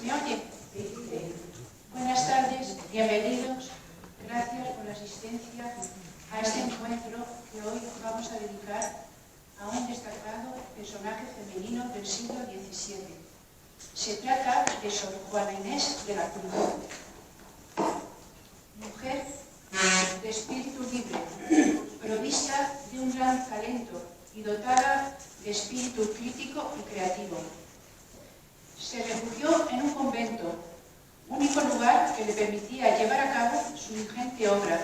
me oye? Buenas tardes, bienvenidos. Gracias por la asistencia a este encuentro que hoy vamos a dedicar a un destacado personaje femenino del siglo XVII. Se trata de Sor Juana Inés de la Cruz, mujer de espíritu libre, provista de un gran talento y dotada de espíritu crítico y creativo. Se refugió en un convento, único lugar que le permitía llevar a cabo su ingente obra,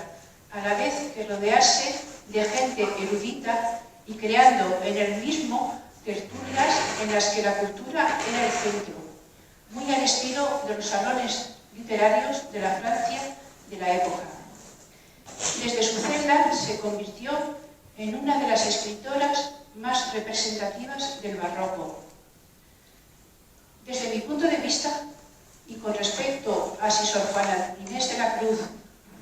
a la vez que rodearse de gente erudita y creando en el mismo tertulias en las que la cultura era el centro, muy al estilo de los salones literarios de la Francia de la época. Desde su celda se convirtió en una de las escritoras más representativas del barroco. Desde mi punto de vista, y con respecto a si Sor Juana Inés de la Cruz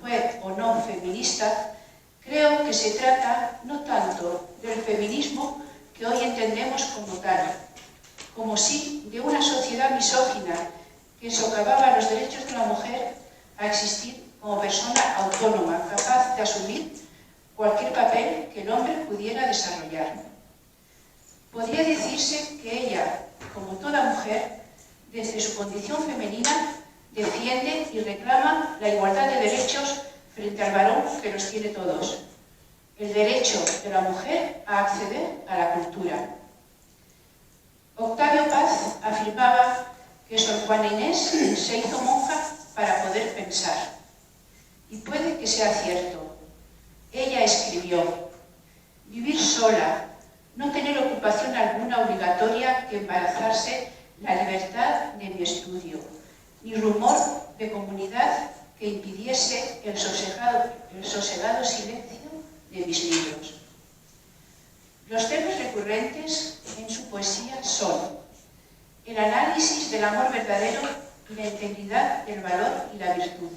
fue o no feminista, creo que se trata no tanto del feminismo que hoy entendemos como tal, como sí de una sociedad misógina que socavaba los derechos de la mujer a existir como persona autónoma, capaz de asumir cualquier papel que el hombre pudiera desarrollar. Podría decirse que ella, como toda mujer, desde su condición femenina, defiende y reclama la igualdad de derechos frente al varón que los tiene todos, el derecho de la mujer a acceder a la cultura. Octavio Paz afirmaba que Sor Juana Inés se hizo monja para poder pensar. Y puede que sea cierto. Ella escribió: vivir sola, no tener ocupación alguna obligatoria que embarazarse, la libertad de mi estudio, ni rumor de comunidad que impidiese el sosegado silencio de mis libros. Los temas recurrentes en su poesía son el análisis del amor verdadero y la integridad del valor y la virtud,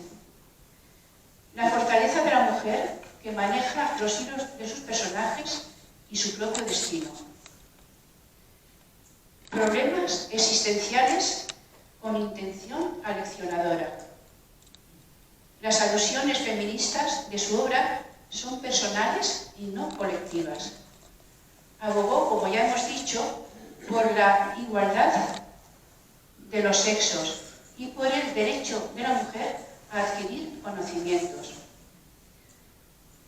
la fortaleza de la mujer que maneja los hilos de sus personajes y su propio destino, problemas existenciales con intención aleccionadora. Las alusiones feministas de su obra son personales y no colectivas. Abogó, como ya hemos dicho, por la igualdad de los sexos y por el derecho de la mujer a adquirir conocimientos.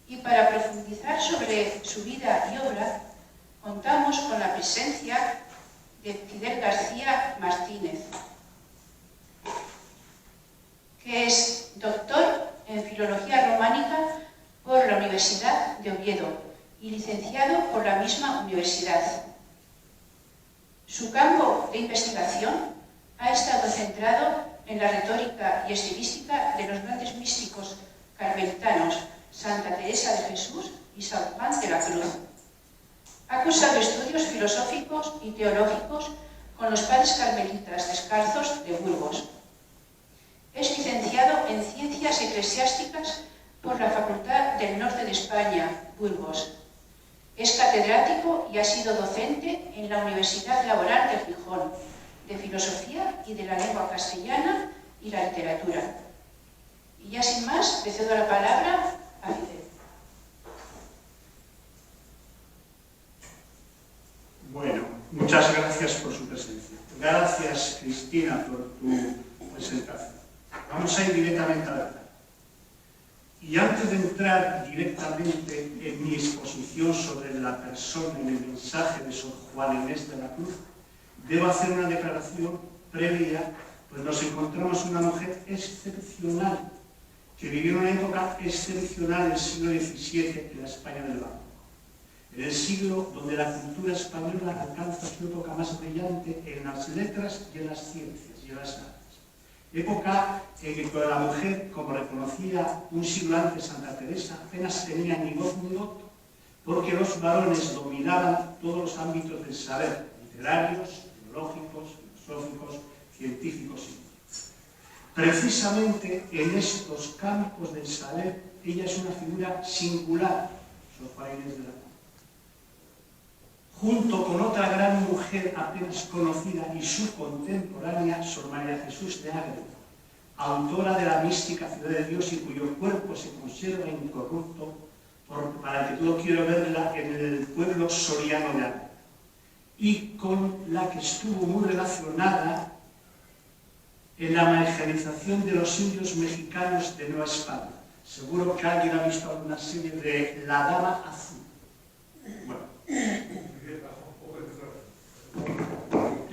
Y para profundizar sobre su vida y obra, contamos con la presencia de Fidel García Martínez, que es doctor en Filología Románica por la Universidad de Oviedo y licenciado por la misma universidad. Su campo de investigación ha estado centrado en la retórica y estilística de los grandes místicos carmelitanos Santa Teresa de Jesús y San Juan de la Cruz. Ha cursado estudios filosóficos y teológicos con los padres carmelitas descalzos de Burgos. Es licenciado en Ciencias Eclesiásticas por la Facultad del Norte de España, Burgos. Es catedrático y ha sido docente en la Universidad Laboral de Gijón, de Filosofía y de la Lengua Castellana y la Literatura. Y ya sin más, le cedo la palabra a Fidel. Bueno, muchas gracias por su presencia. Gracias, Cristina, por tu presentación. Vamos a ir directamente a la verdad. Y antes de entrar directamente en mi exposición sobre la persona y el mensaje de Sor Juana Inés de la Cruz, debo hacer una declaración previa, pues nos encontramos una mujer excepcional, que vivió en una época excepcional del siglo XVII en la España del Barroco. En el siglo donde la cultura española alcanza su época más brillante en las letras y en las ciencias y en las artes. Época en que la mujer, como reconocía un siglo antes Santa Teresa, apenas tenía ni voz ni voto, porque los varones dominaban todos los ámbitos del saber, literarios, teológicos, filosóficos, científicos y políticos. Precisamente en estos campos del saber, ella es una figura singular, Sor Juana Inés de la Cruz. junto con otra gran mujer apenas conocida y su contemporánea, Sor María Jesús de Ágreda, autora de la mística Ciudad de Dios y cuyo cuerpo se conserva incorrupto, para que todo quiero verla, en el pueblo soriano de Ágreda, y con la que estuvo muy relacionada en la evangelización de los indios mexicanos de Nueva España. Seguro que alguien ha visto alguna serie de La Dama Azul. Bueno.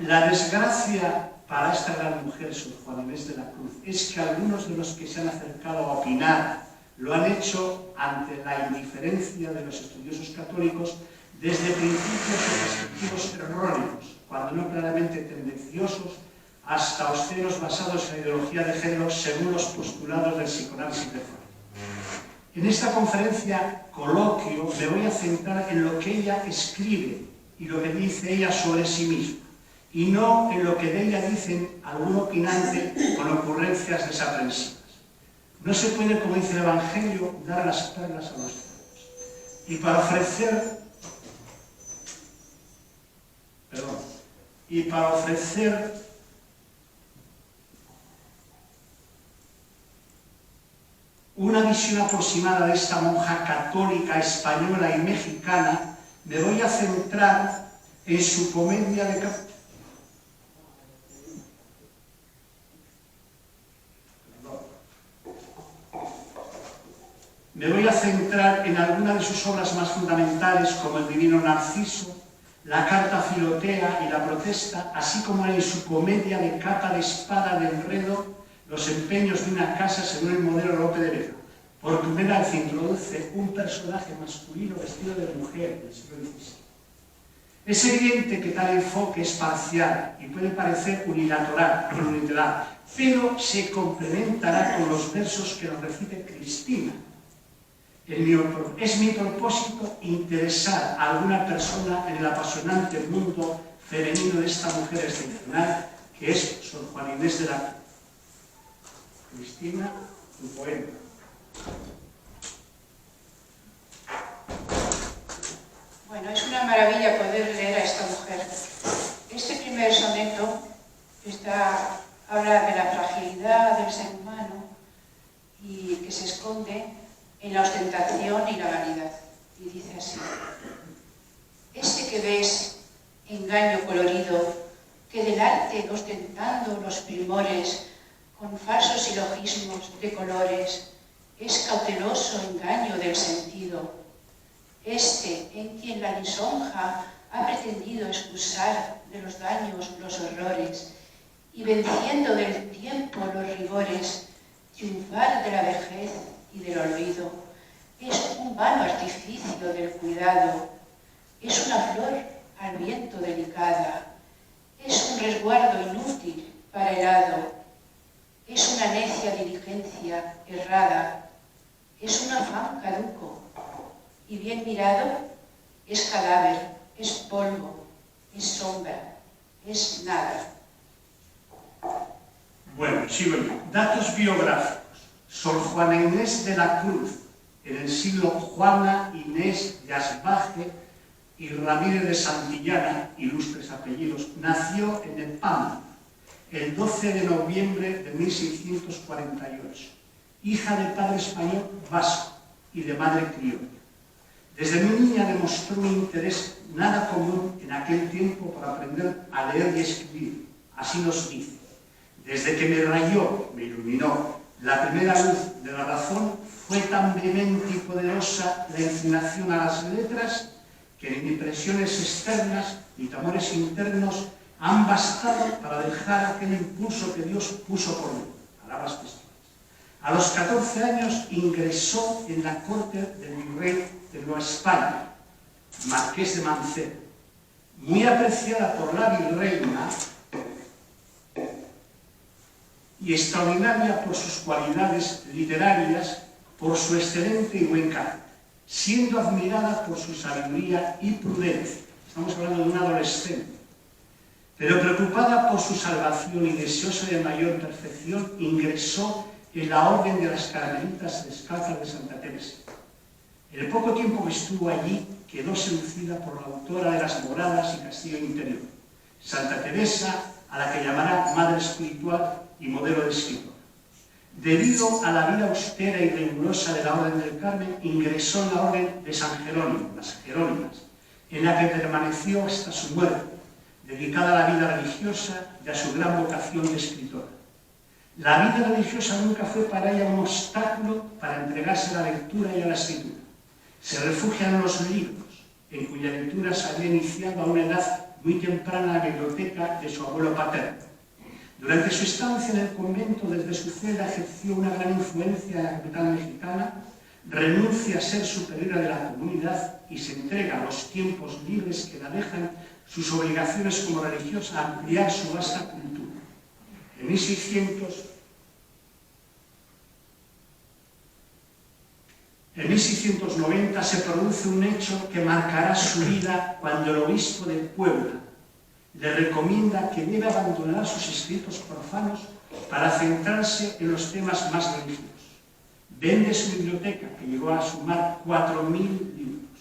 La desgracia para esta gran mujer, Sor Juana Inés de la Cruz, es que algunos de los que se han acercado a opinar lo han hecho ante la indiferencia de los estudiosos católicos desde principios o perspectivos erróneos, cuando no claramente tendenciosos, hasta obscenos basados en la ideología de género según los postulados del psicoanálisis de Freud. En esta conferencia, coloquio, me voy a centrar en lo que ella escribe y lo que dice ella sobre sí misma, y no en lo que de ella dicen algún opinante con ocurrencias desaprensivas. No se puede, como dice el Evangelio, dar las perlas a los cerdos. Y para ofrecer una visión aproximada de esta monja católica española y mexicana, me voy a centrar en su comedia de Me voy a centrar en algunas de sus obras más fundamentales, como El Divino Narciso, la Carta Filotea y la Protesta, así como en su comedia de capa de espada de enredo, Los empeños de una casa según el modelo Lope de Vega. Por primera vez introduce un personaje masculino vestido de mujer del siglo XVI. Es evidente que tal enfoque es parcial y puede parecer unilateral, pero se complementará con los versos que nos recite Cristina. Es mi propósito interesar a alguna persona en el apasionante mundo femenino de esta mujer excepcional que es Sor Juana Inés de la Cruz. Cristina, tu poema. Bueno, es una maravilla poder leer a esta mujer. Este primer soneto habla de la fragilidad del ser humano y que se esconde en la ostentación y la vanidad. Y dice así: este que ves, engaño colorido, que del arte ostentando los primores, con falsos silogismos de colores, es cauteloso engaño del sentido. Este, en quien la lisonja ha pretendido excusar de los daños los horrores, y venciendo del tiempo los rigores, triunfar de la vejez y del olvido, es un vano artificio del cuidado, es una flor al viento delicada, es un resguardo inútil para el hado, es una necia diligencia errada, es un afán caduco, y bien mirado es cadáver, es polvo, es sombra, es nada. Bueno, sigo yo. Datos biográficos. Sor Juana Inés de la Cruz, en el siglo Juana Inés de Asbaje y Ramírez de Santillana, ilustres apellidos, nació en Nepal el 12 de noviembre de 1648, hija de padre español vasco y de madre criolla. Desde muy niña demostró un interés nada común en aquel tiempo por aprender a leer y escribir. Así nos dice: desde que me rayó, me iluminó, la primera luz de la razón, fue tan vehemente y poderosa la inclinación a las letras que ni impresiones externas ni temores internos han bastado para dejar aquel impulso que Dios puso por mí. Palabras textuales. A los 14 años ingresó en la corte del virrey de Nueva España, Marqués de Mancebo, muy apreciada por la virreina y extraordinaria por sus cualidades literarias, por su excelente y buen carácter, siendo admirada por su sabiduría y prudencia. Estamos hablando de un adolescente. Pero preocupada por su salvación y deseosa de mayor perfección, ingresó en la Orden de las Carmelitas Descalzas de Santa Teresa. El poco tiempo que estuvo allí quedó seducida por la autora de Las Moradas y Castillo Interior, Santa Teresa, a la que llamará madre espiritual y modelo de escritora. Debido a la vida austera y rigurosa de la Orden del Carmen, ingresó en la Orden de San Jerónimo, las Jerónimas, en la que permaneció hasta su muerte, dedicada a la vida religiosa y a su gran vocación de escritora. La vida religiosa nunca fue para ella un obstáculo para entregarse a la lectura y a la escritura. Se refugia en los libros, en cuya lectura se había iniciado a una edad muy temprana la biblioteca de su abuelo paterno. Durante su estancia en el convento, desde su celda ejerció una gran influencia en la capital mexicana, renuncia a ser superiora de la comunidad y se entrega a los tiempos libres que la dejan sus obligaciones como religiosa a ampliar su vasta cultura. En 1690 se produce un hecho que marcará su vida cuando el obispo de Puebla le recomienda que debe abandonar sus escritos profanos para centrarse en los temas más religiosos. Vende su biblioteca, que llegó a sumar 4.000 libros,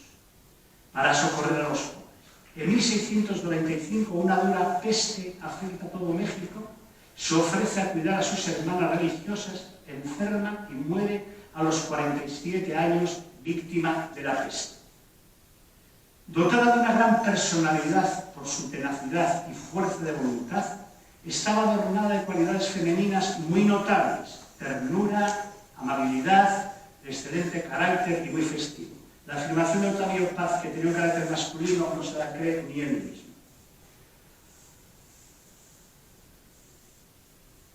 para socorrer a los pobres. En 1695, una dura peste afecta a todo México, se ofrece a cuidar a sus hermanas religiosas, enferma y muere a los 47 años, víctima de la peste. Dotada de una gran personalidad por su tenacidad y fuerza de voluntad, estaba adornada de cualidades femeninas muy notables: ternura, amabilidad, excelente carácter y muy festivo. La afirmación de Octavio Paz, que tenía un carácter masculino, no se la cree ni él mismo.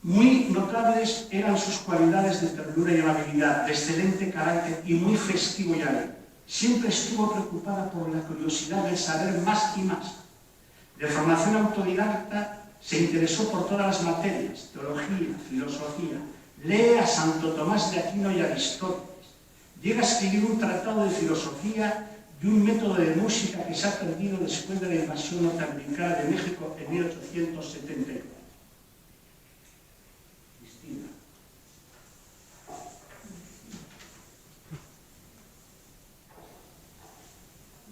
Muy notables eran sus cualidades de ternura y amabilidad, de excelente carácter y muy festivo y alegre. Siempre estuvo preocupada por la curiosidad de saber más y más. De formación autodidacta, se interesó por todas las materias: teología, filosofía. Lee a Santo Tomás de Aquino y Aristóteles. Llega a escribir un tratado de filosofía y un método de música que se ha perdido después de la invasión norteamericana de México en 1874. Cristina.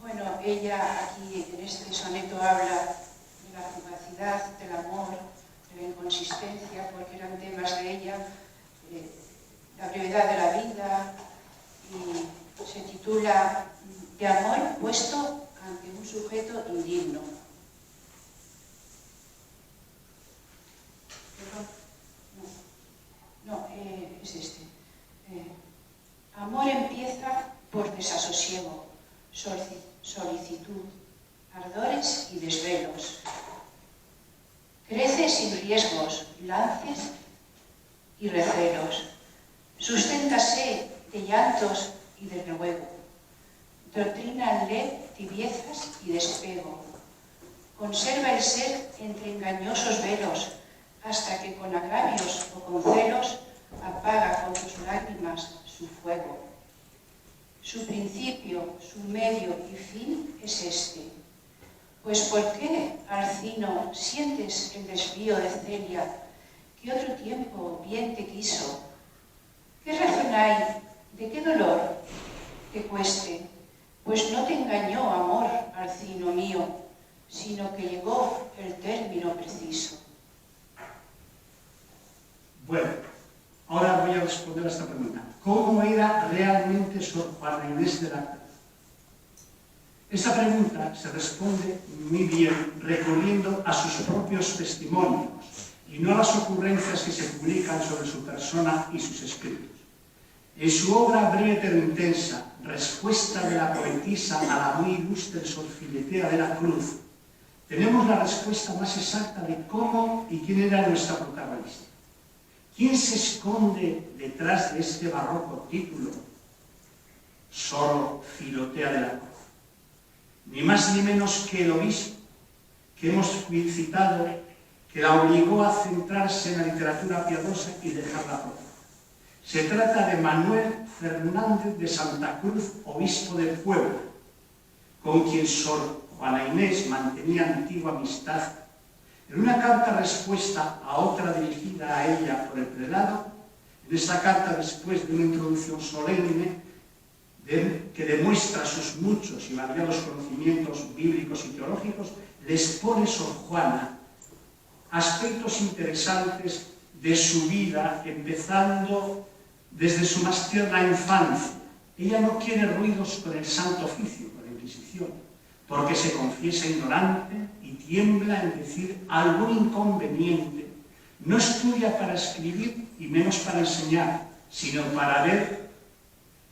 Bueno, ella aquí en este soneto habla de la privacidad, del amor, de la inconsistencia, porque eran temas de ella, la brevedad de la vida, y se titula De amor puesto ante un sujeto indigno. Es este. Amor empieza por desasosiego, solicitud, ardores y desvelos. Crece sin riesgos, lances y recelos. Susténtase de llantos y de ruego. Doctrínanle tibiezas y despego. Conserva el ser entre engañosos velos, hasta que con agravios o con celos apaga con sus lágrimas su fuego. Su principio, su medio y fin es este. Pues ¿por qué, Alcino, sientes el desvío de Celia, que otro tiempo bien te quiso? ¿Qué razón hay? ¿De qué dolor te cueste? Pues no te engañó, amor, Alcino mío, sino que llegó el término preciso. Bueno, ahora voy a responder a esta pregunta. ¿Cómo era realmente Sor Juana Inés de la Cruz? Esta pregunta se responde muy bien recurriendo a sus propios testimonios y no a las ocurrencias que se publican sobre su persona y sus escritos. En su obra breve pero intensa, Respuesta de la poetisa a la muy ilustre Sor Filetera de la Cruz, tenemos la respuesta más exacta de cómo y quién era nuestra protagonista. ¿Quién se esconde detrás de este barroco título? Sor Filotea de la Cruz. Ni más ni menos que el obispo que hemos citado, que la obligó a centrarse en la literatura piadosa y dejarla por. Se trata de Manuel Fernández de Santa Cruz, obispo de Puebla, con quien Sor Juana Inés mantenía antigua amistad. En una carta respuesta a otra dirigida a ella por el prelado, en esta carta, después de una introducción solemne, que demuestra sus muchos y variados conocimientos bíblicos y teológicos, les pone Sor Juana aspectos interesantes de su vida, empezando desde su más tierna infancia. Ella no quiere ruidos con el Santo Oficio, con la Inquisición, porque se confiesa ignorante y tiembla en decir algún inconveniente. No estudia para escribir y menos para enseñar, sino para ver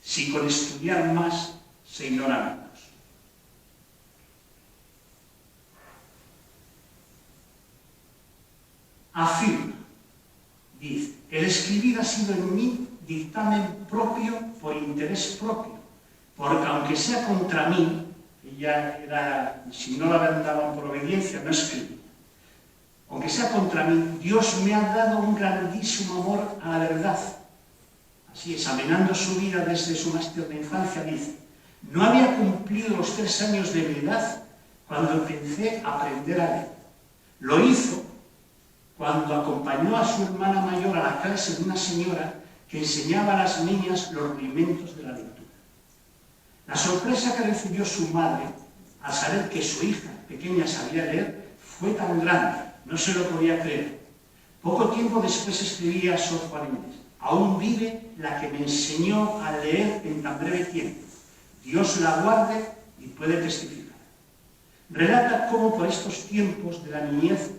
si con estudiar más se ignora menos. Afirma, dice, el escribir ha sido en mí dictamen propio por interés propio, porque aunque sea contra mí, ella era, si no la daban por obediencia, no escribía. Aunque sea contra mí, Dios me ha dado un grandísimo amor a la verdad. Así, examinando su vida desde su más tierna infancia, dice, no había cumplido los 3 años de mi edad cuando empecé a aprender a leer. Lo hizo cuando acompañó a su hermana mayor a la clase de una señora que enseñaba a las niñas los rudimentos de la lectura. La sorpresa que recibió su madre al saber que su hija pequeña sabía leer fue tan grande, no se lo podía creer. Poco tiempo después escribía a Sor Juana Inés, aún vive la que me enseñó a leer en tan breve tiempo. Dios la guarde y puede testificar. Relata cómo por estos tiempos de la niñez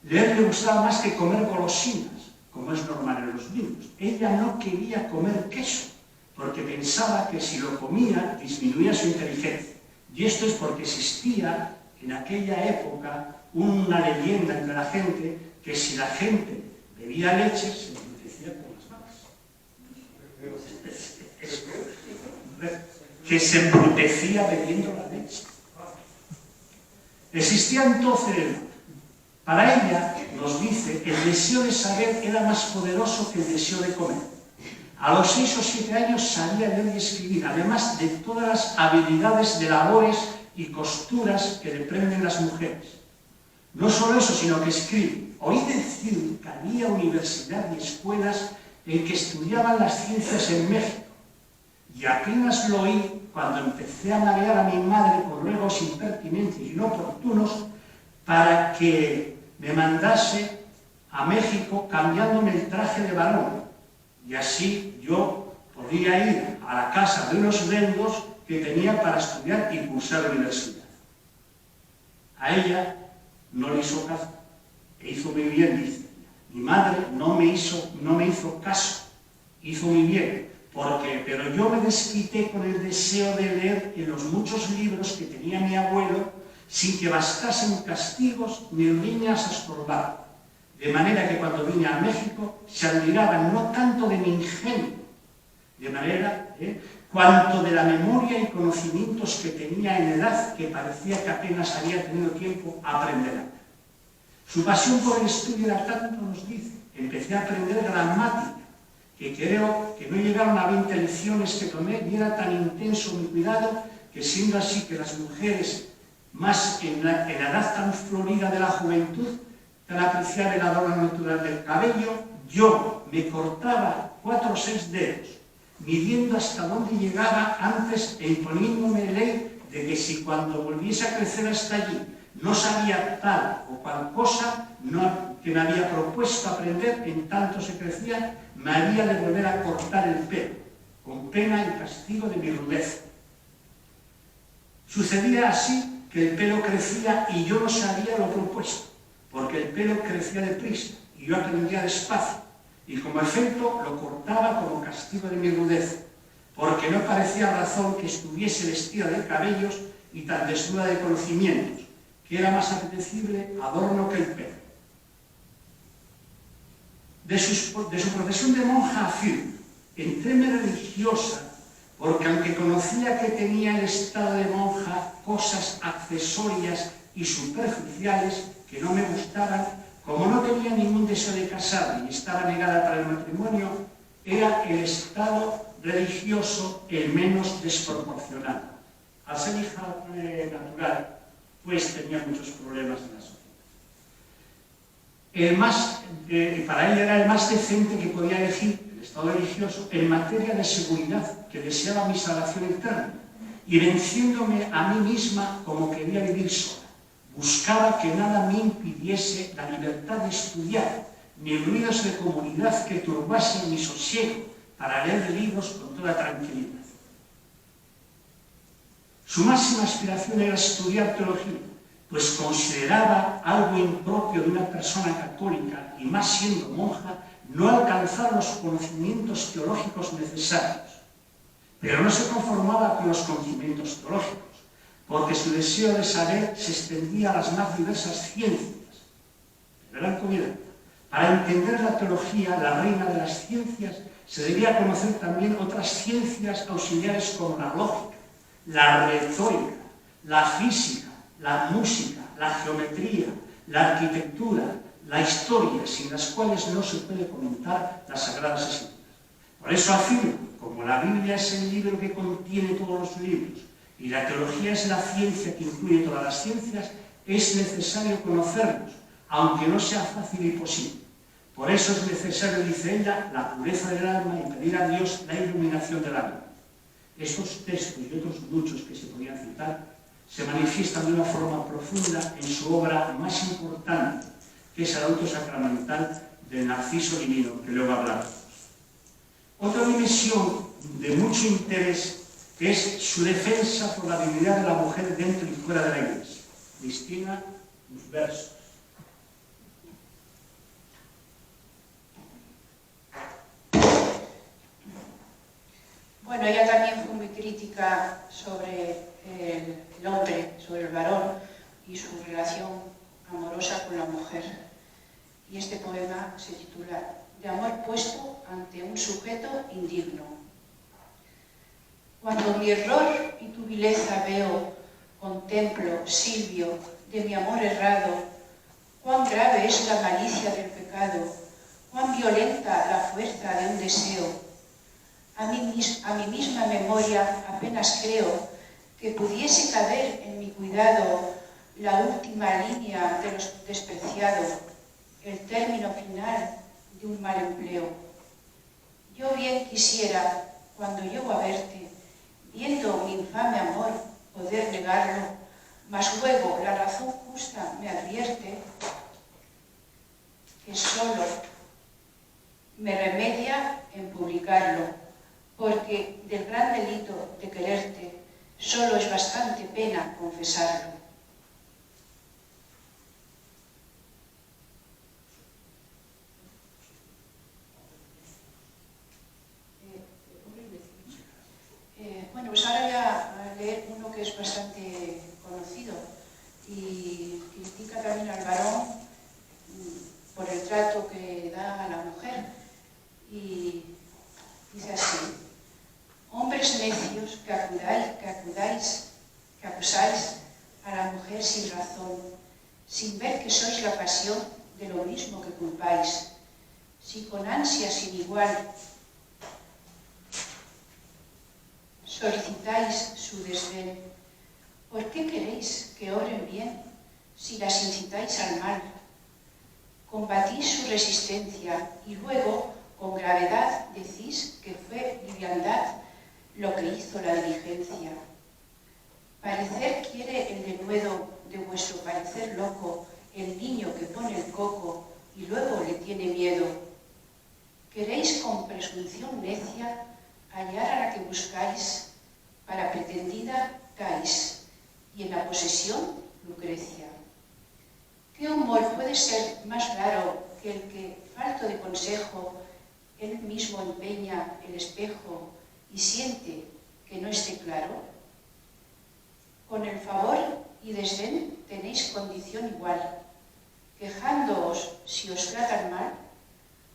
leer le gustaba más que comer golosinas, como es normal en los niños. Ella no quería comer queso, porque pensaba que si lo comía disminuía su inteligencia. Y esto es porque existía en aquella época una leyenda entre la gente que si la gente bebía leche se embrutecía por las manos. Que se embrutecía bebiendo la leche. Existía entonces, para ella, nos dice, el deseo de saber era más poderoso que el deseo de comer. A los 6 o 7 años sabía leer y escribir, además de todas las habilidades de labores y costuras que le prenden las mujeres. No solo eso, sino que escribe. Oí decir que había universidad y escuelas en que estudiaban las ciencias en México. Y apenas lo oí cuando empecé a marear a mi madre con ruegos impertinentes y inoportunos para que me mandase a México cambiándome el traje de varón. Y así yo podía ir a la casa de unos vendos que tenía para estudiar y cursar la universidad. A ella no le hizo caso, e hizo muy bien, dice. Mi madre no me hizo caso, hizo muy bien, pero yo me desquité con el deseo de leer en los muchos libros que tenía mi abuelo, sin que bastasen castigos ni riñas a estorbar. De manera que cuando vine a México se admiraban no tanto de mi ingenio, de manera cuanto de la memoria y conocimientos que tenía en edad que parecía que apenas había tenido tiempo a aprender. Su pasión por el estudio era tanto, nos dice, empecé a aprender gramática, que creo que no llegaron a 20 lecciones que tomé y era tan intenso mi cuidado que siendo así que las mujeres más en la edad tan florida de la juventud, tan apreciar el adorno natural del cabello, yo me cortaba 4 o 6 dedos, midiendo hasta dónde llegaba antes e imponiéndome ley de que si cuando volviese a crecer hasta allí no sabía tal o cual cosa que me había propuesto aprender, en tanto se crecía, me había de volver a cortar el pelo, con pena y castigo de mi rudeza. Sucedía así que el pelo crecía y yo no sabía lo propuesto, porque el pelo crecía deprisa y yo aprendía despacio, y como efecto lo cortaba como castigo de mi rudeza, porque no parecía razón que estuviese vestida de cabellos y tan desnuda de conocimientos, que era más apetecible adorno que el pelo. De su profesión de monja afirma, entréme religiosa, porque aunque conocía que tenía el estado de monja cosas accesorias y superficiales que no me gustaban, como no tenía ningún deseo de casarme y estaba negada para el matrimonio, era el estado religioso el menos desproporcionado. Al ser hija natural, pues tenía muchos problemas en la sociedad. Para ella era el más decente que podía elegir, el estado religioso, en materia de seguridad, que deseaba mi salvación eterna, y venciéndome a mí misma como quería vivir sola. Buscaba que nada me impidiese la libertad de estudiar, ni ruidos de comunidad que turbasen mi sosiego para leer libros con toda tranquilidad. Su máxima aspiración era estudiar teología, pues consideraba algo impropio de una persona católica, y más siendo monja, no alcanzar los conocimientos teológicos necesarios. Pero no se conformaba con los conocimientos teológicos, porque su deseo de saber se extendía a las más diversas ciencias. Verán comida. Para entender la teología, la reina de las ciencias, se debía conocer también otras ciencias auxiliares como la lógica, la retórica, la física, la música, la geometría, la arquitectura, la historia, sin las cuales no se puede comentar las Sagradas Escrituras. Por eso afirmo, como la Biblia es el libro que contiene todos los libros, y la teología es la ciencia que incluye todas las ciencias, es necesario conocerlos, aunque no sea fácil y posible. Por eso es necesario, dice ella, la pureza del alma y pedir a Dios la iluminación del alma. Estos textos y otros muchos que se podrían citar se manifiestan de una forma profunda en su obra más importante, que es el auto sacramental del Narciso Divino, que luego hablaremos. Otra dimensión de mucho interés es su defensa por la dignidad de la mujer dentro y fuera de la Iglesia. Cristina, los versos. Bueno, ella también fue muy crítica sobre el hombre, sobre el varón y su relación amorosa con la mujer. Y este poema se titula De amor puesto ante un sujeto indigno. Cuando mi error y tu vileza veo, contemplo, Silvio, de mi amor errado, cuán grave es la malicia del pecado, cuán violenta la fuerza de un deseo. A mi misma memoria apenas creo que pudiese caber en mi cuidado la última línea de los despreciados, el término final de un mal empleo. Yo bien quisiera, cuando llego a verte, viendo mi infame amor, poder negarlo, mas luego la razón justa me advierte que solo me remedia en publicarlo, porque del gran delito de quererte solo es bastante pena confesarlo. Bueno, pues ahora voy a leer uno que es bastante conocido y critica también al varón por el trato que da a la mujer. Y dice así: hombres necios que acusáis a la mujer sin razón, sin ver que sois la pasión de lo mismo que culpáis, si con ansia sin igual solicitáis su desdén, ¿por qué queréis que oren bien si las incitáis al mal? Combatís su resistencia y luego, con gravedad, decís que fue liviandad lo que hizo la diligencia. Parecer quiere el denuedo de vuestro parecer loco, el niño que pone el coco y luego le tiene miedo. Queréis con presunción necia hallar a la que buscáis, para pretendida cais, y en la posesión Lucrecia. ¿Qué humor puede ser más raro que el que, falto de consejo, él mismo empeña el espejo y siente que no esté claro? Con el favor y desdén tenéis condición igual, quejándoos si os tratan mal,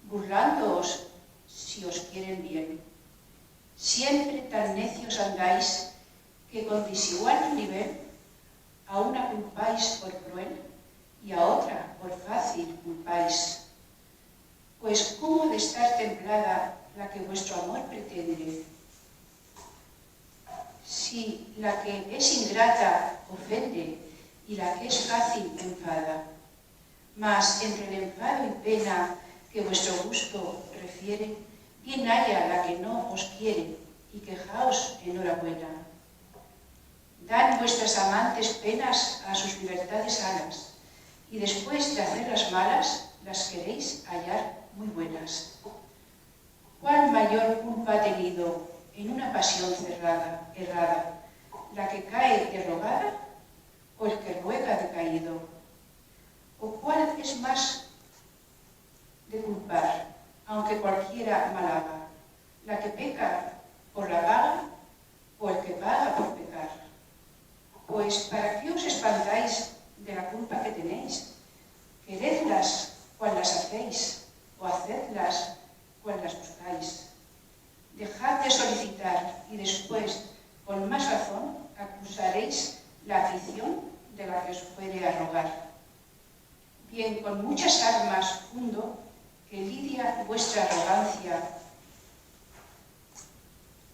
burlándoos si os quieren bien. Siempre tan necios andáis que con desigual nivel a una culpáis por cruel y a otra por fácil culpáis. Pues ¿cómo ha de estar templada la que vuestro amor pretende? Si la que es ingrata ofende y la que es fácil enfada. Mas entre el enfado y pena que vuestro gusto refiere, Bien haya la que no os quiere, y quejaos enhorabuena. Dan vuestras amantes penas a sus libertades alas, y después de hacer las malas, las queréis hallar muy buenas. ¿Cuál mayor culpa ha tenido en una pasión errada, la que cae derrogada o el que ruega decaído? ¿O cuál es más de culpar, aunque cualquiera mal haga, la que peca por la paga o el que paga por pecar? Pues ¿para qué os espantáis de la culpa que tenéis? Queredlas cual las hacéis, o hacedlas cual las buscáis. Dejad de solicitar y después, con más razón, acusaréis la afición de la que os puede arrogar. Bien, con muchas armas fundo que lidia vuestra arrogancia,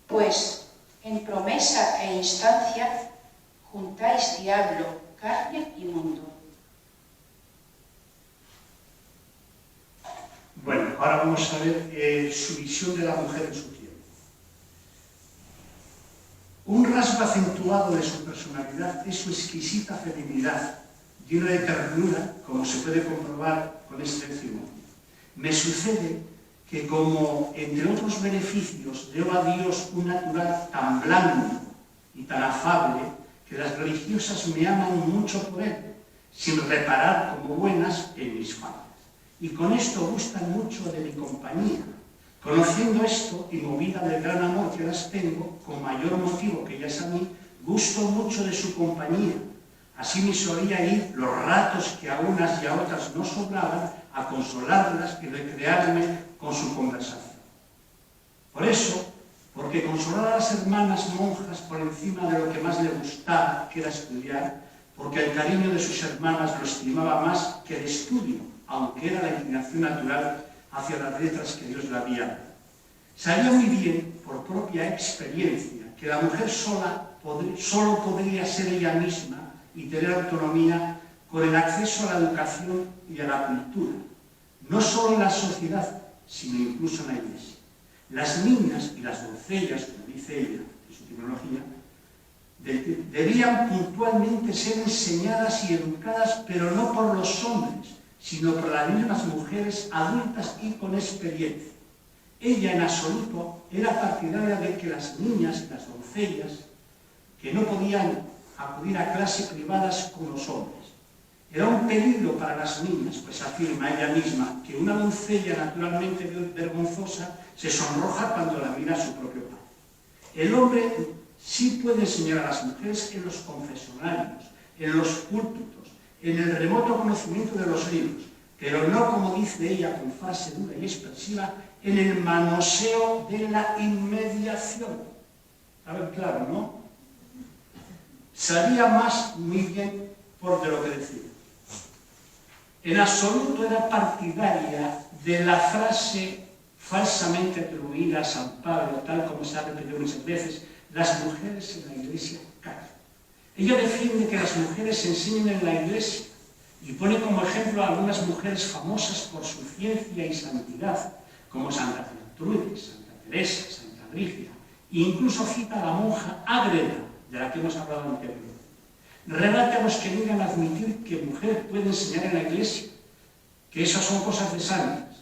pues en promesa e instancia juntáis diablo, carne y mundo. Bueno, ahora vamos a ver su visión de la mujer en su tiempo. Un rasgo acentuado de su personalidad es su exquisita feminidad, llena de ternura, como se puede comprobar con este testimonio. Me sucede que, como entre otros beneficios, debo a Dios un natural tan blando y tan afable que las religiosas me aman mucho por él, sin reparar como buenas en mis faltas. Y con esto gustan mucho de mi compañía. Conociendo esto y movida del gran amor que las tengo, con mayor motivo que ellas a mí, gusto mucho de su compañía. Así me solía ir los ratos que a unas y a otras no sobraban a consolarlas y recrearme con su conversación. Por eso, porque consolar a las hermanas monjas por encima de lo que más le gustaba, que era estudiar, porque el cariño de sus hermanas lo estimaba más que el estudio, aunque era la inclinación natural hacia las letras que Dios le había dado. Sabía muy bien, por propia experiencia, que la mujer solo podría ser ella misma y tener autonomía con el acceso a la educación y a la cultura, no solo en la sociedad, sino incluso en la Iglesia. Las niñas y las doncellas, como dice ella en su terminología, debían puntualmente ser enseñadas y educadas, pero no por los hombres, sino por las mismas mujeres adultas y con experiencia. Ella, en absoluto, era partidaria de que las niñas y las doncellas, que no podían acudir a clases privadas con los hombres, era un peligro para las niñas, pues afirma ella misma que una doncella naturalmente vergonzosa se sonroja cuando la mira a su propio padre. El hombre sí puede enseñar a las mujeres en los confesionarios, en los púlpitos, en el remoto conocimiento de los libros, pero no, como dice ella con frase dura y expresiva, en el manoseo de la inmediación. ¿Saben? Claro, ¿no? Sabía más muy bien por de lo que decía. En absoluto era partidaria de la frase falsamente atribuida a San Pablo, tal como se ha repetido muchas veces: las mujeres en la Iglesia callan. Ella defiende que las mujeres se enseñen en la Iglesia y pone como ejemplo a algunas mujeres famosas por su ciencia y santidad, como Santa Gertrudis, Santa Teresa, Santa Brígida, e incluso cita a la monja Ágreda, de la que hemos hablado anteriormente. Rebate a los que niegan a admitir que mujer puede enseñar en la Iglesia, que esas son cosas de santas.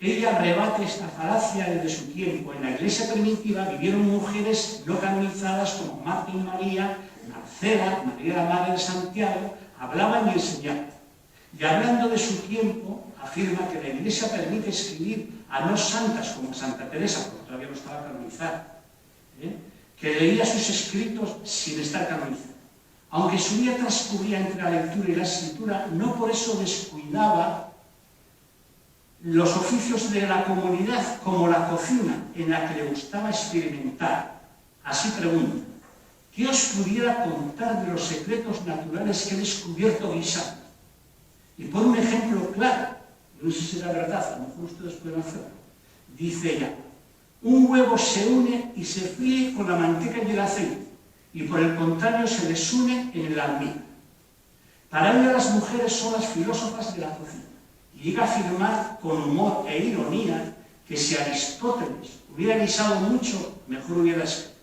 Ella rebate esta falacia desde su tiempo. En la Iglesia primitiva vivieron mujeres no canonizadas como Marta y María, Marcela, María la Madre de Santiago, hablaban y enseñaban. Y hablando de su tiempo, afirma que la Iglesia permite escribir a no santas como Santa Teresa, porque todavía no estaba canonizada, que leía sus escritos sin estar canonizada. Aunque su vida transcurría entre la lectura y la escritura, no por eso descuidaba los oficios de la comunidad, como la cocina, en la que le gustaba experimentar. Así pregunta: ¿qué os pudiera contar de los secretos naturales que he descubierto guisando? Y por un ejemplo claro, no sé si será verdad, a lo mejor ustedes pueden hacerlo, dice ella: un huevo se une y se fríe con la manteca y el aceite, y por el contrario se les une en el almíbar. Para ella las mujeres son las filósofas de la cocina, y llega a afirmar con humor e ironía que si Aristóteles hubiera guisado mucho, mejor hubiera escrito.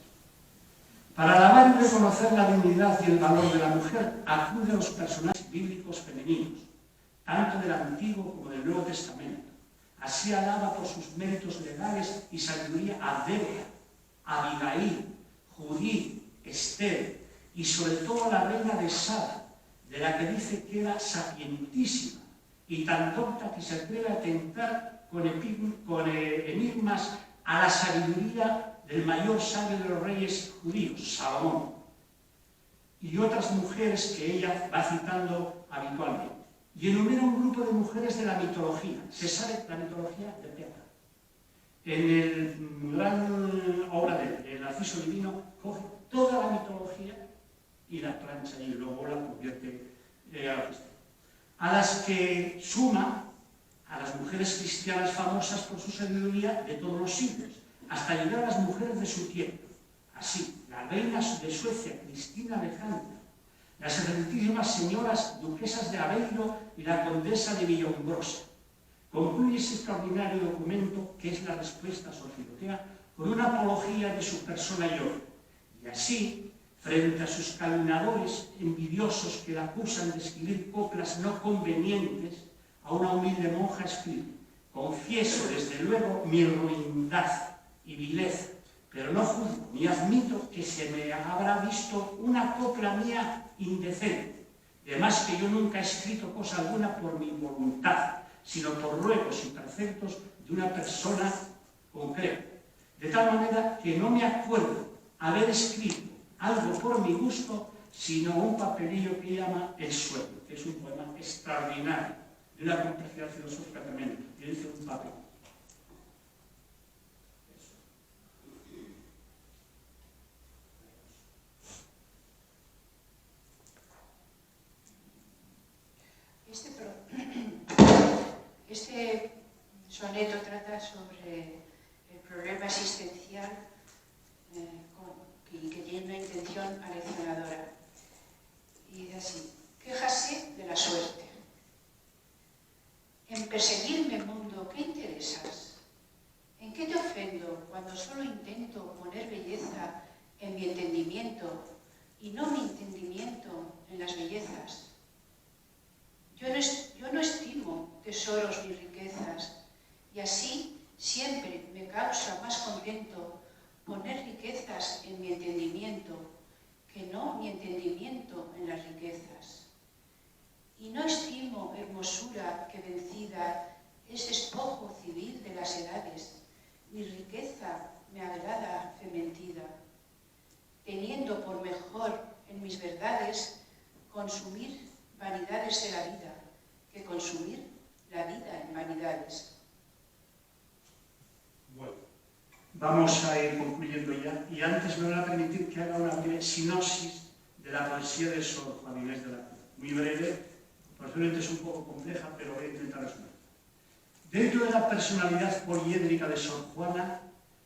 Para alabar y reconocer la dignidad y el valor de la mujer, acude a los personajes bíblicos femeninos, tanto del Antiguo como del Nuevo Testamento. Así alaba por sus méritos legales y sabiduría a Débora, Abigail, Judith, Esther y sobre todo a la reina de Saba, de la que dice que era sapientísima y tan docta que se atreve a tentar con enigmas a la sabiduría del mayor sabio de los reyes judíos, Salomón, y otras mujeres que ella va citando habitualmente. Y enumera un grupo de mujeres de la mitología. Se sabe la mitología de Petra. En el gran obra de El Narciso Divino coge toda la mitología y la plancha y luego la convierte al cristiano. A las que suma a las mujeres cristianas famosas por su sabiduría de todos los siglos, hasta llegar a las mujeres de su tiempo. Así, la reina de Suecia, Cristina Alejandra, las excelentísimas señoras duquesas de Aveiro y la condesa de Villombrosa. Concluye ese extraordinario documento, que es la respuesta a Sor Filotea, con una apología de su persona y obra. Y así, frente a sus calumniadores envidiosos que la acusan de escribir coplas no convenientes, a una humilde monja escribe: confieso desde luego mi ruindad y vileza, pero no juzgo ni admito que se me habrá visto una copla mía indecente. Además que yo nunca he escrito cosa alguna por mi voluntad, sino por ruegos y preceptos de una persona concreta. De tal manera que no me acuerdo haber escrito algo por mi gusto, sino un papelillo que llama El sueño, que es un poema extraordinario, de una complejidad filosófica tremenda. Y dice un papel. Este soneto trata sobre el problema existencial que tiene una intención aleccionadora. Y dice así: quéjase de la suerte. En perseguirme, mundo, ¿qué interesas? ¿En qué te ofendo cuando solo intento poner belleza en mi entendimiento y no mi entendimiento en las bellezas? Yo no estimo tesoros ni riquezas, y así siempre me causa más contento poner riquezas en mi entendimiento que no mi entendimiento en las riquezas. Y no estimo hermosura que vencida es despojo civil de las edades, ni riqueza me agrada fementida, teniendo por mejor en mis verdades consumir vanidades de la vida, que consumir la vida en vanidades. Bueno, vamos a ir concluyendo ya, y antes me van a permitir que haga una breve sinopsis de la poesía de Sor Juana Inés de la Cruz. Muy breve, posiblemente es un poco compleja, pero voy a intentar resumir. Dentro de la personalidad poliédrica de Sor Juana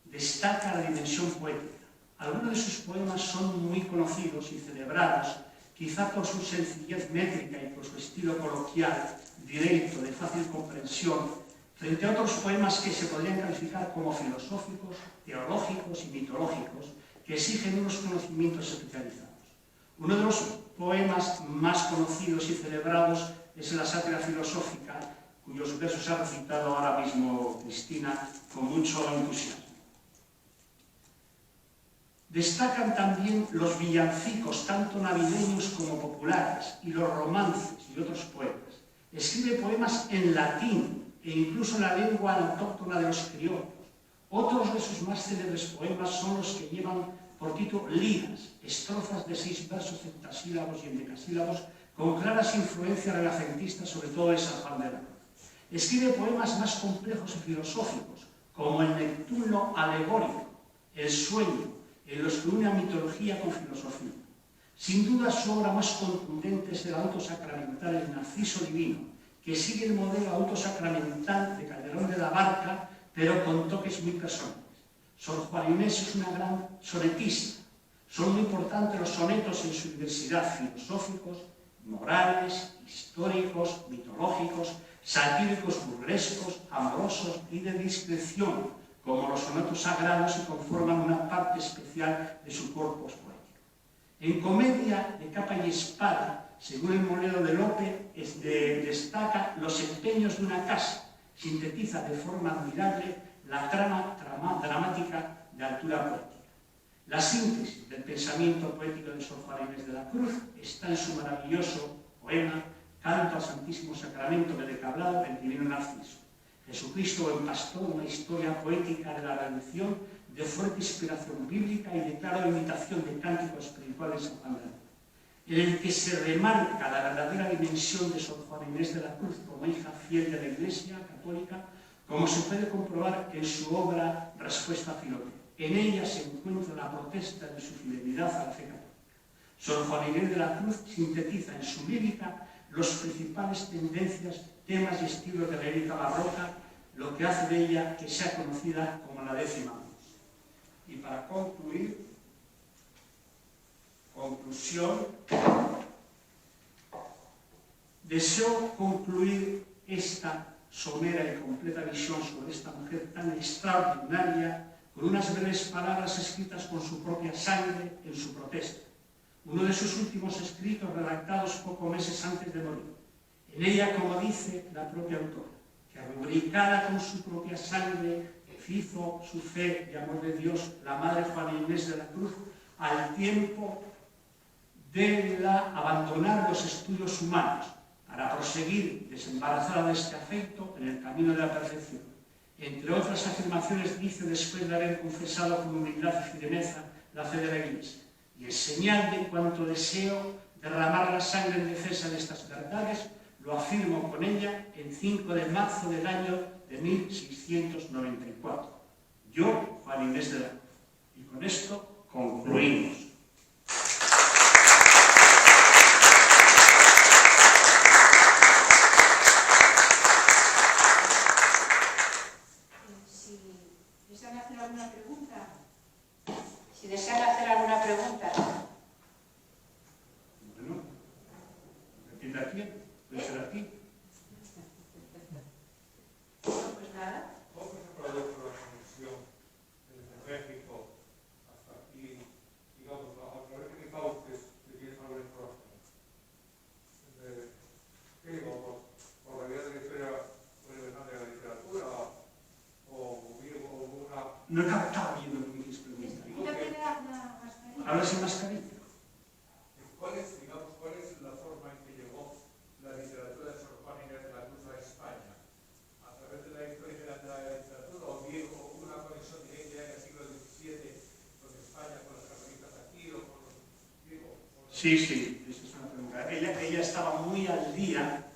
destaca la dimensión poética. Algunos de sus poemas son muy conocidos y celebrados, quizá por su sencillez métrica y por su estilo coloquial, directo, de fácil comprensión, frente a otros poemas que se podrían calificar como filosóficos, teológicos y mitológicos, que exigen unos conocimientos especializados. Uno de los poemas más conocidos y celebrados es la sátira filosófica, cuyos versos ha recitado ahora mismo Cristina con mucho entusiasmo. Destacan también los villancicos, tanto navideños como populares, y los romances y otros poemas. Escribe poemas en latín e incluso en la lengua autóctona de los criollos. Otros de sus más célebres poemas son los que llevan por título liras, estrofas de 6 versos heptasílabos y endecasílabos, con claras influencias renacentistas, sobre todo de San Juan de la Cruz. Escribe poemas más complejos y filosóficos, como el Neptuno alegórico, el sueño, en los que une mitología con filosofía. Sin duda, su obra más contundente es el auto sacramental, El Narciso Divino, que sigue el modelo autosacramental de Calderón de la Barca, pero con toques muy personales. Sor Juana Inés es una gran sonetista. Son muy importantes los sonetos en su diversidad, filosóficos, morales, históricos, mitológicos. satíricos burlescos, amorosos y de discreción, como los sonetos sagrados que conforman una parte especial de su corpus poético. En comedia de capa y espada, según el Monero de Lope, destaca los empeños de una casa, sintetiza de forma admirable la trama dramática de altura poética. La síntesis del pensamiento poético de Sor Juana Inés de la Cruz está en su maravilloso poema Canto al Santísimo Sacramento de Cablado, el Divino Narciso. Jesucristo, buen pastor, una historia poética de la redención, de fuerte inspiración bíblica y de clara imitación del cántico espiritual de San Juan de la Cruz, en el que se remarca la verdadera dimensión de Sor Juana Inés de la Cruz como hija fiel de la Iglesia católica, como se puede comprobar en su obra Respuesta a Filomena. En ella se encuentra la protesta de su fidelidad a la fe católica. Sor Juana Inés de la Cruz sintetiza en su lírica los principales tendencias, temas y estilos de la lírica barroca, lo que hace de ella que sea conocida como la décima musa. Y para concluir, deseo concluir esta somera y completa visión sobre esta mujer tan extraordinaria con unas breves palabras escritas con su propia sangre en su protesta. Uno de sus últimos escritos redactados pocos meses antes de morir. En ella, como dice la propia autora, que rubricada con su propia sangre, hizo su fe y amor de Dios la Madre Juana Inés de la Cruz al tiempo de abandonar los estudios humanos para proseguir desembarazada de este afecto en el camino de la perfección. Entre otras afirmaciones dice, después de haber confesado con humildad y firmeza la fe de la Iglesia, y en señal de cuanto deseo derramar la sangre en defensa de estas verdades, lo afirmo con ella el 5 de marzo del año de 1694. Yo, Juana Inés de la Cruz. Y con esto concluimos. Si desean hacer alguna pregunta. Bueno, ¿repite aquí? ¿Puede ser aquí? Pues nada. ¿Cómo se produjo la conexión desde México hasta aquí, digamos, a través de qué cauces se quiere saber el próximo? ¿Qué digo? ¿Por la vía de la historia universal de la literatura? ¿O hubo una...? No he captado bien lo que me quieres preguntar. Habla sin mascarilla. ¿Cuál es la forma en que llegó la literatura de Sor Juana Inés de la Cruz a España? ¿A través de la historia de la literatura o bien hubo una conexión directa en el siglo XVII con España, con las carmelitas aquí o con los... Sí, esa es una pregunta. Ella estaba muy al día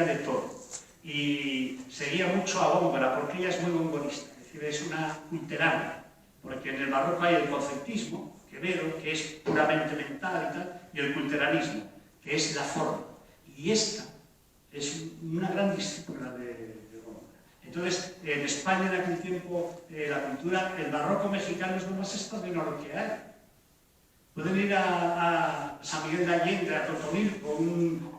de todo. Y seguía mucho a Góngora, porque ella es muy gongorista, es decir, es una culterana, porque en el barroco hay el conceptismo, Quevedo, que es puramente mental y tal, y el culteranismo, que es la forma. Y esta es una gran discípula de Góngora. Entonces, en España en aquel tiempo, la cultura, el barroco mexicano es lo más extraordinario que hay. Pueden ir a San Miguel de Allende, a Totonilco,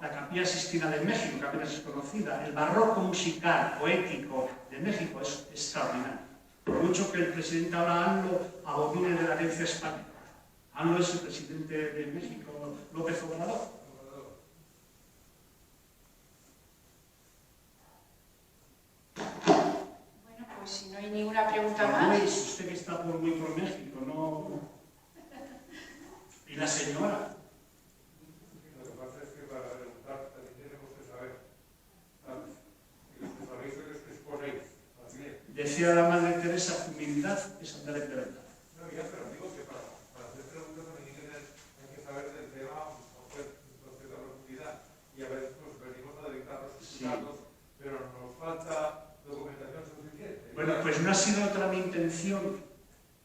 la Capilla Sixtina de México, que apenas es conocida. El barroco musical, poético de México es extraordinario. Por mucho que el presidente ahora AMLO abomine de la herencia española. AMLO es el presidente de México, López Obrador. Bueno, pues si no hay ninguna pregunta más. Usted que está muy por México, ¿no? ¿Y la señora? Lo que pasa es que para preguntar también tenemos que saber, ¿sabes? Y los que sabéis sois los que exponéis, también. Decía la Madre Teresa, humildad es andar en verdad. No, ya, pero digo que para hacer preguntas también hay que saber del tema con cierta profundidad. Y a veces pues venimos a dictar los datos, pero nos falta documentación suficiente. Bueno, pues no ha sido otra mi intención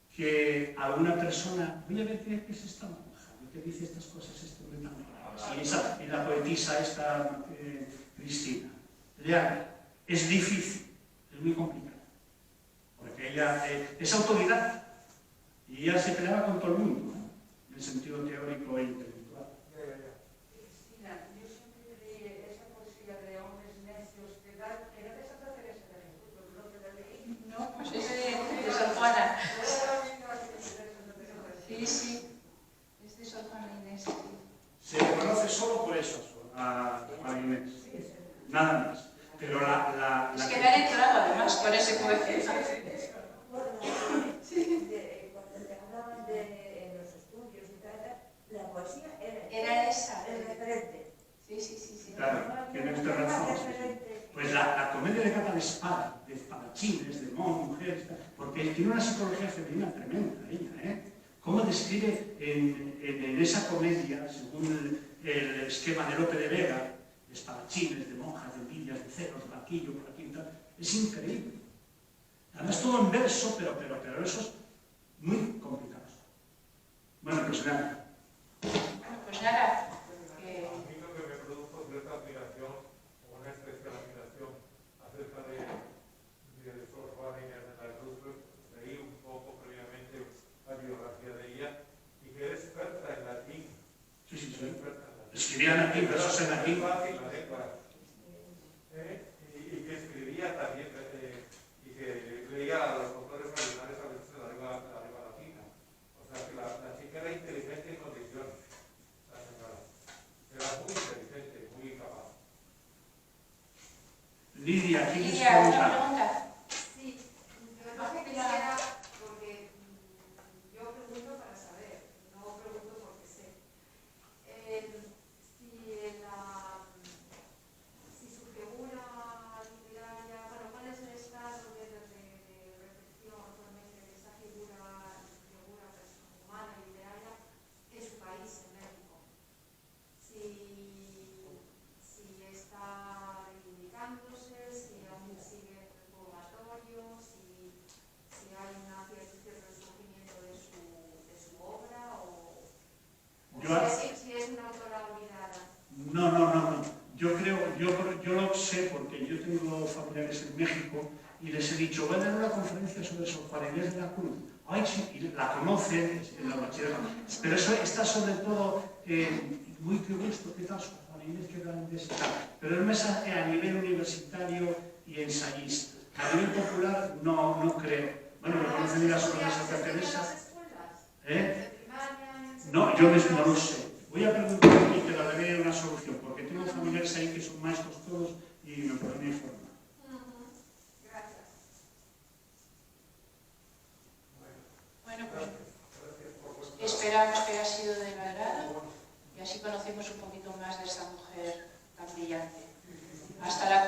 que alguna persona, voy a ver qué es esta monja, que dice estas cosas tan raras, y la poetisa esta Cristina. Leal, es difícil, es muy complicado, porque ella es autoridad y ella se peleaba con todo el mundo, ¿no? En el sentido teórico e intelectual. Cristina, yo siempre leí esa poesía de hombres necios que dan Inés. Nada más. Pero la Es que me han entrado además con ese poema. Cuando te hablaban de los estudios y tal, la poesía Era esa. el referente. Sí. Claro, tiene usted razón. Pues la comedia de Cata de espada, de espadachines, de mujeres, porque tiene una psicología femenina tremenda ella, ¿eh? Cómo describe en esa comedia, según el esquema de Lope de Vega, de espadachines, de monjas, de envidias, de celos, de banquillo, por aquí y tal, es increíble. Además todo en verso, pero versos muy complicados. Bueno, pues nada. Pues nada. A mí lo que me produjo cierta admiración, o una especial admiración, acerca de Sor Juana Inés de la Cruz, leí un poco previamente la biografía de ella, y que es experta en latín. Sí. Escribía en latín, versos en latín. Y que escribía también, y que leía a los autores originales a veces en la lengua latina. O sea que la chica era inteligente en condiciones, la señora. Era muy inteligente, muy capaz. Lidia, ¿quién es Lidia, una pregunta? pregunta. Sí, yo no sé qué quisiera, porque yo pregunto para saber, no pregunto porque sé. Si su figura literaria, bueno, ¿cuál es el estado de reflexión actualmente de esa figura humana y literaria en su país, en México? Si está reivindicándose, si aún sigue en purgatorio, si hay cierto resurgimiento de su obra, o si es una autora olvidada. No. Yo lo sé porque yo tengo familiares en México y les he dicho, voy a dar una conferencia sobre Sor Juana Inés de la Cruz. Ay, sí, y la conocen, en la bachillerato. Pero eso está sobre todo, muy qué gusto, qué tal Sor Juana Inés, qué grande es. Pero es más a nivel universitario y ensayista. A nivel popular no creo. Bueno, lo conocen ya sobre Santa Teresa. No, yo mismo no lo sé. Voy a preguntar y te daré una solución, porque tengo familiares ahí que son maestros todos y me pueden informar. Gracias. Bueno, pues esperamos que haya sido del agrado y así conocemos un poquito más de esta mujer tan brillante. Hasta la